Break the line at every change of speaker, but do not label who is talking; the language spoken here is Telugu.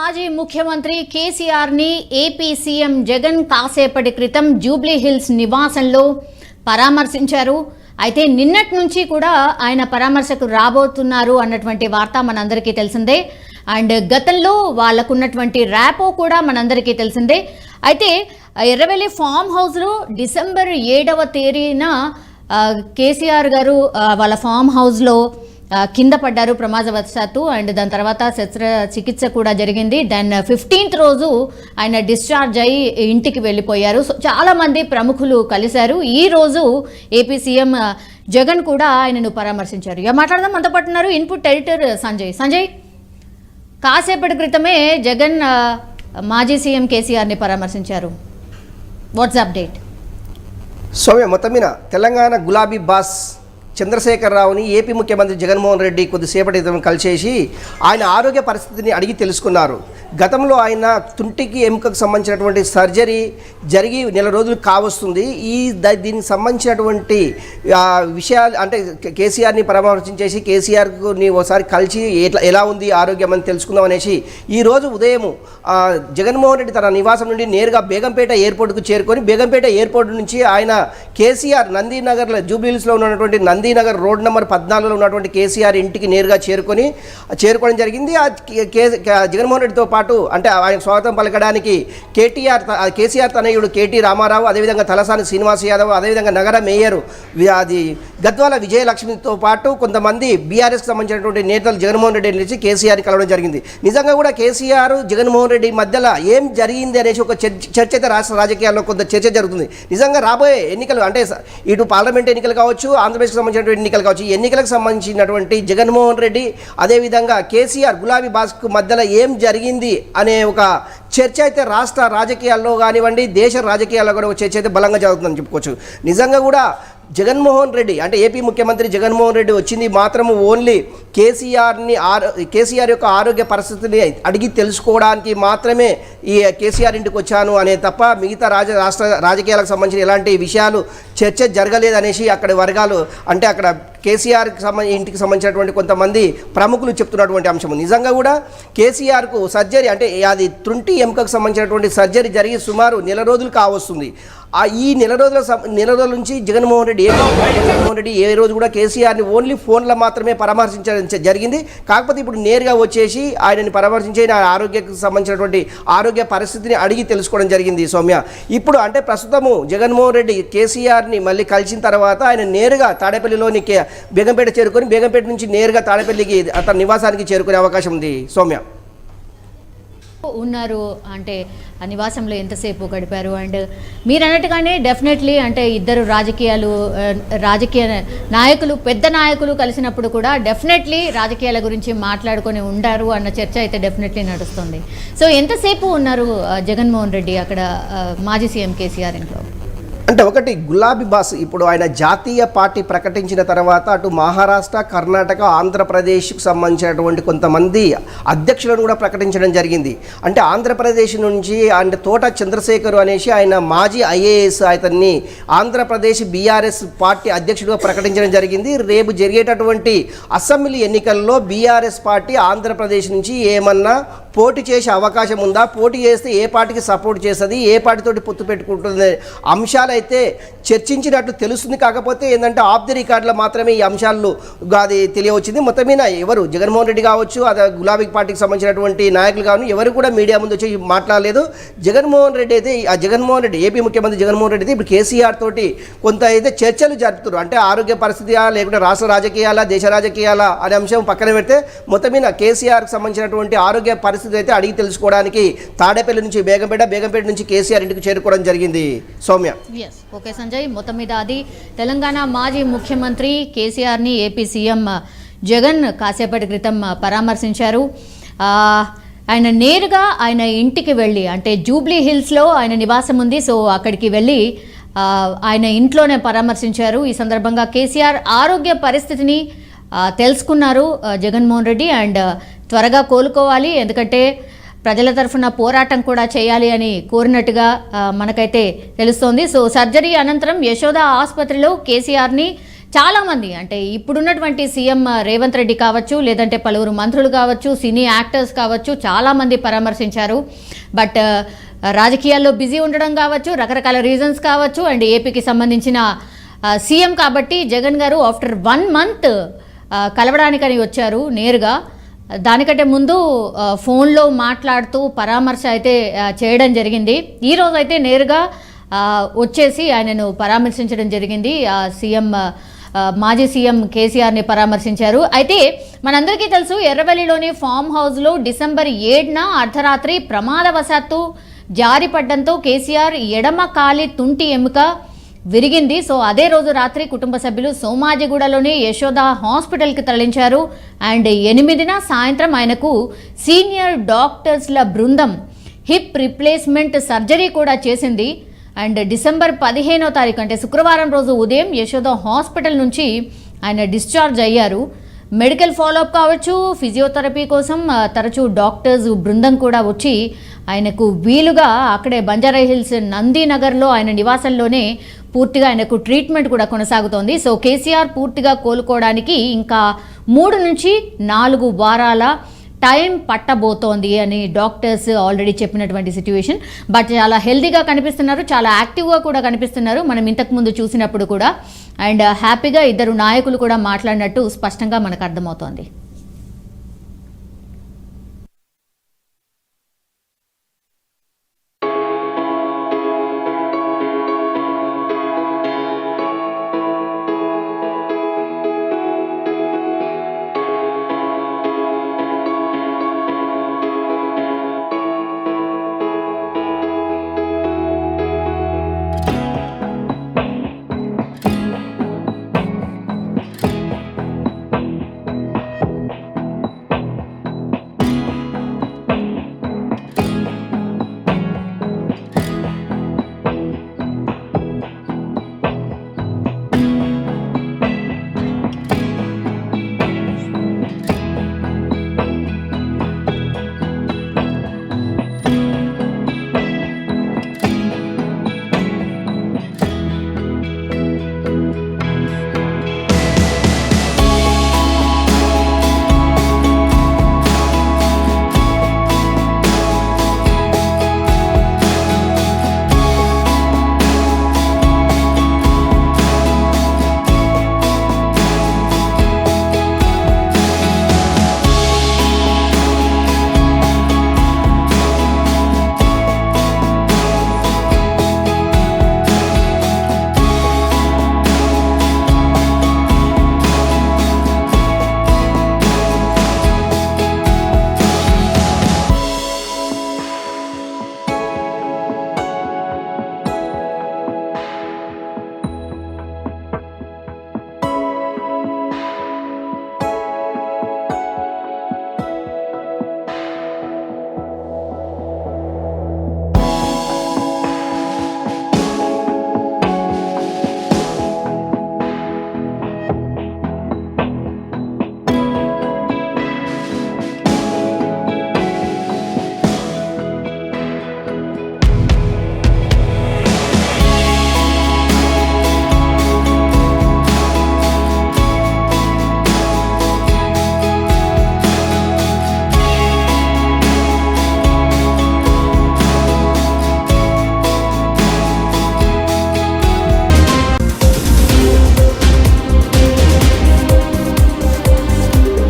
మాజీ ముఖ్యమంత్రి కేసీఆర్ ని ఏపీ సీఎం జగన్ కాసేపటి క్రితం జూబ్లీ హిల్స్ నివాసంలో పరామర్శించారు. అయితే నిన్నటి నుంచి కూడా ఆయన పరామర్శకు రాబోతున్నారు అన్నటువంటి వార్త మనందరికీ తెలిసిందే. అండ్ గతంలో వాళ్ళకున్నటువంటి ర్యాపో కూడా మనందరికీ తెలిసిందే. అయితే ఎర్రవెల్లి ఫామ్ హౌస్లో డిసెంబర్ 7వ తేదీన కేసీఆర్ గారు వాళ్ళ ఫామ్ హౌస్లో కింద పడ్డారు ప్రమాదవశాత్తు. అండ్ దాని తర్వాత శస్త్రచికిత్స కూడా జరిగింది. దెన్ 15th రోజు ఆయన డిశ్చార్జ్ అయ్యి ఇంటికి వెళ్ళిపోయారు. సో చాలామంది ప్రముఖులు కలిశారు. ఈ రోజు ఏపీ సీఎం జగన్ కూడా ఆయనను పరామర్శించారు. ఇక మాట్లాడదాం. మనతో పాటు ఉన్నారు ఇన్పుట్ ఎడిటర్ సంజయ్. కాసేపటి క్రితమే జగన్ మాజీ సీఎం కేసీఆర్ని పరామర్శించారు. Watts update?
సౌమ్య, మొత్తం మీద తెలంగాణ గులాబీ బాస్ చంద్రశేఖరరావుని ఏపీ ముఖ్యమంత్రి జగన్మోహన్ రెడ్డి కొద్దిసేపటి కలిసేసి ఆయన ఆరోగ్య పరిస్థితిని అడిగి తెలుసుకున్నారు. గతంలో ఆయన తుంటికి ఎముకకు సంబంధించినటువంటి సర్జరీ జరిగి నెల రోజులు కావస్తుంది. దీనికి సంబంధించినటువంటి విషయాలు అంటే కేసీఆర్ని పరామర్శించేసి కేసీఆర్ని ఒకసారి కలిసి ఎలా ఉంది ఆరోగ్యం అని తెలుసుకుందాం అనేసి ఈరోజు ఉదయం జగన్మోహన్ రెడ్డి తన నివాసం నుండి నేరుగా బేగంపేట ఎయిర్పోర్ట్కు చేరుకొని బేగంపేట ఎయిర్పోర్ట్ నుంచి ఆయన కేసీఆర్ నందీనగర్లో జూబ్లీహిల్స్లో ఉన్నటువంటి నందీనగర్ రోడ్ నెంబర్ 14లో ఉన్నటువంటి కేసీఆర్ ఇంటికి నేరుగా చేరుకోవడం జరిగింది. జగన్మోహన్ రెడ్డితో పాటు అంటే ఆయన స్వాగతం పలకడానికి కేసీఆర్ తనయుడు కేటీ రామారావు, అదేవిధంగా తలసాని శ్రీనివాస్ యాదవ్, అదేవిధంగా నగర మేయర్ గద్వాల విజయలక్ష్మితో పాటు కొంతమంది బీఆర్ఎస్కి సంబంధించినటువంటి నేతలు జగన్మోహన్ రెడ్డి నుంచి కేసీఆర్ని కలవడం జరిగింది. నిజంగా కూడా కేసీఆర్ జగన్మోహన్ రెడ్డి మధ్యలో ఏం జరిగింది అనేసి ఒక చర్చ అయితే రాష్ట్ర రాజకీయాల్లో కొంత చర్చ జరుగుతుంది. నిజంగా రాబోయే ఎన్నికలు అంటే ఇటు పార్లమెంట్ ఎన్నికలు కావచ్చు, ఆంధ్రప్రదేశ్కి సంబంధించినటువంటి ఎన్నికలు కావచ్చు, ఈ ఎన్నికలకు సంబంధించినటువంటి జగన్మోహన్ రెడ్డి అదేవిధంగా కేసీఆర్ గులాబీ బాస్కు మధ్యలో ఏం జరిగింది అనే ఒక చర్చ అయితే రాష్ట్ర రాజకీయాల్లో కానివ్వండి, దేశ రాజకీయాల్లో కూడా ఒక చర్చ అయితే బలంగా జరుగుతుందని చెప్పుకోవచ్చు. నిజంగా కూడా జగన్మోహన్ రెడ్డి అంటే ఏపీ ముఖ్యమంత్రి జగన్మోహన్ రెడ్డి వచ్చింది మాత్రము ఓన్లీ కేసీఆర్ యొక్క ఆరోగ్య పరిస్థితిని అడిగి తెలుసుకోవడానికి మాత్రమే ఈ కేసీఆర్ ఇంటికి వచ్చాను అనే తప్ప మిగతా రాష్ట్ర రాజకీయాలకు సంబంధించిన ఎలాంటి విషయాలు చర్చ జరగలేదనేసి అక్కడి వర్గాలు అంటే అక్కడ కేసీఆర్కి ఇంటికి సంబంధించినటువంటి కొంతమంది ప్రముఖులు చెప్తున్నటువంటి అంశం. నిజంగా కూడా కేసీఆర్కు సర్జరీ అంటే అది తుంటి ఎముకకు సంబంధించినటువంటి సర్జరీ జరిగి సుమారు నెల రోజులు కావస్తుంది. ఈ నెల రోజుల నుంచి జగన్మోహన్ రెడ్డి ఏ రోజు కూడా కేసీఆర్ని ఓన్లీ ఫోన్లో మాత్రమే పరామర్శించడం జరిగింది. కాకపోతే ఇప్పుడు నేరుగా వచ్చేసి ఆయనని పరామర్శించి ఆరోగ్యకు సంబంధించినటువంటి ఆరోగ్య పరిస్థితిని అడిగి తెలుసుకోవడం జరిగింది. సౌమ్య, ఇప్పుడు అంటే ప్రస్తుతము జగన్మోహన్ రెడ్డి కేసీఆర్ని మళ్ళీ కలిసిన తర్వాత ఆయన నేరుగా తాడేపల్లిలోని బేగంపేట చేరుకొని బేగంపేట నుంచి నేరుగా తాడేపల్లికి తన నివాసానికి చేరుకునే అవకాశం ఉంది. సౌమ్య
ఉన్నారు అంటే ఆ నివాసంలో ఎంతసేపు గడిపారు? అండ్ మీరు అన్నట్టుగానే డెఫినెట్లీ అంటే ఇద్దరు రాజకీయ నాయకులు పెద్ద నాయకులు కలిసినప్పుడు కూడా డెఫినెట్లీ రాజకీయాల గురించి మాట్లాడుకొని ఉంటారు అన్న చర్చ అయితే డెఫినెట్లీ నడుస్తుంది. సో ఎంతసేపు ఉన్నారు జగన్మోహన్ రెడ్డి అక్కడ మాజీ సీఎం కేసీఆర్ ఇంట్లో?
అంటే ఒకటి గులాబీ బాస్ ఇప్పుడు ఆయన జాతీయ పార్టీ ప్రకటించిన తర్వాత అటు మహారాష్ట్ర, కర్ణాటక, ఆంధ్రప్రదేశ్కు సంబంధించినటువంటి కొంతమంది అధ్యక్షులను కూడా ప్రకటించడం జరిగింది. అంటే ఆంధ్రప్రదేశ్ నుంచి అంటే తోట చంద్రశేఖర్ అనేసి ఆయన మాజీ ఐఏఎస్ అతన్ని ఆంధ్రప్రదేశ్ బీఆర్ఎస్ పార్టీ అధ్యక్షుడిగా ప్రకటించడం జరిగింది. రేపు జరిగేటటువంటి అసెంబ్లీ ఎన్నికల్లో బీఆర్ఎస్ పార్టీ ఆంధ్రప్రదేశ్ నుంచి ఏమన్నా పోటీ చేసే అవకాశం ఉందా, పోటీ చేస్తే ఏ పార్టీకి సపోర్ట్ చేస్తుంది, ఏ పార్టీతోటి పొత్తు పెట్టుకుంటుంది అంశాలు అయితే చర్చించినట్లు తెలుస్తుంది. కాకపోతే ఏంటంటే ఆఫ్ ది రికార్డులో మాత్రమే ఈ అంశాలు అది తెలియవచ్చింది. మొత్తం మీద ఎవరు జగన్మోహన్ రెడ్డి కావచ్చు, అదే గులాబీ పార్టీకి సంబంధించినటువంటి నాయకులు కావచ్చు, ఎవరు కూడా మీడియా ముందు వచ్చి మాట్లాడలేదు. జగన్మోహన్ రెడ్డి అయితే ఏపీ ముఖ్యమంత్రి జగన్మోహన్ రెడ్డి అయితే ఇప్పుడు కేసీఆర్ తోటి కొంత అయితే చర్చలు జరుపుతున్నారు. అంటే ఆరోగ్య పరిస్థితి లేకుంటే రాష్ట్ర రాజకీయాల, దేశ రాజకీయాల అనే అంశం పక్కన పెడితే మొత్తం మీద కేసీఆర్కి సంబంధించినటువంటి ఆరోగ్య పరిస్థితి అయితే అడిగి తెలుసుకోవడానికి తాడేపల్లి నుంచి బేగంపేట నుంచి కేసీఆర్ ఇంటికి చేరుకోవడం జరిగింది. సౌమ్య.
ఓకే సంజయ్, మొత్తం మీద అది తెలంగాణ మాజీ ముఖ్యమంత్రి కేసీఆర్ని ఏపీ సీఎం జగన్ కాసేపటి క్రితం పరామర్శించారు. ఆయన నేరుగా ఆయన ఇంటికి వెళ్ళి అంటే జూబ్లీ హిల్స్లో ఆయన నివాసం ఉంది. సో అక్కడికి వెళ్ళి ఆయన ఇంట్లోనే పరామర్శించారు. ఈ సందర్భంగా కేసీఆర్ ఆరోగ్య పరిస్థితిని తెలుసుకున్నారు జగన్మోహన్ రెడ్డి. అండ్ త్వరగా కోలుకోవాలి, ఎందుకంటే ప్రజల తరఫున పోరాటం కూడా చేయాలి అని కోరినట్టుగా మనకైతే తెలుస్తోంది. సో సర్జరీ అనంతరం యశోద ఆసుపత్రిలో కేసీఆర్ని చాలామంది అంటే ఇప్పుడున్నటువంటి సీఎం రేవంత్ రెడ్డి కావచ్చు, లేదంటే పలువురు మంత్రులు కావచ్చు, సినీ యాక్టర్స్ కావచ్చు, చాలామంది పరామర్శించారు. బట్ రాజకీయాల్లో బిజీ ఉండడం కావచ్చు, రకరకాల రీజన్స్ కావచ్చు, అండ్ ఏపీకి సంబంధించిన సీఎం కాబట్టి జగన్ గారు ఆఫ్టర్ 1 month కలవడానికని వచ్చారు నేరుగా. దానికంటే ముందు ఫోన్లో మాట్లాడుతూ పరామర్శ అయితే చేయడం జరిగింది. ఈరోజు అయితే నేరుగా వచ్చేసి ఆయనను పరామర్శించడం జరిగింది. మాజీ సీఎం కేసీఆర్ని పరామర్శించారు. అయితే మనందరికీ తెలుసు, ఎర్రవల్లిలోని ఫామ్ హౌస్లో December 7న అర్ధరాత్రి ప్రమాదవశాత్తు జారిపడ్డంతో కేసీఆర్ ఎడమ కాలి తుంటి ఎముక విరిగింది. సో అదే రోజు రాత్రి కుటుంబ సభ్యులు సోమాజిగూడలోని యశోద హాస్పిటల్కి తరలించారు. అండ్ 8న సాయంత్రం ఆయనకు సీనియర్ డాక్టర్స్ల బృందం హిప్ రిప్లేస్మెంట్ సర్జరీ కూడా చేసింది. అండ్ December 15వ తారీఖు అంటే శుక్రవారం రోజు ఉదయం యశోద హాస్పిటల్ నుంచి ఆయన డిశ్చార్జ్ అయ్యారు. మెడికల్ ఫాలోఅప్ కావచ్చు, ఫిజియోథెరపీ కోసం తరచూ డాక్టర్స్ బృందం కూడా వచ్చి ఆయనకు వీలుగా అక్కడే బంజారాహిల్స్ నందినగర్లో ఆయన నివాసంలోనే పూర్తిగా ఆయనకు ట్రీట్మెంట్ కూడా కొనసాగుతోంది. సో కేసీఆర్ పూర్తిగా కోలుకోవడానికి ఇంకా 3 నుంచి 4 వారాల టైం పట్టబోతోంది అని డాక్టర్స్ ఆల్రెడీ చెప్పినటువంటి సిచ్యువేషన్. బట్ చాలా హెల్తీగా కనిపిస్తున్నారు, చాలా యాక్టివ్గా కూడా కనిపిస్తున్నారు మనం ఇంతకుముందు చూసినప్పుడు కూడా. అండ్ హ్యాపీగా ఇద్దరు నాయకులు కూడా మాట్లాడినట్టు స్పష్టంగా మనకు అర్థమవుతోంది.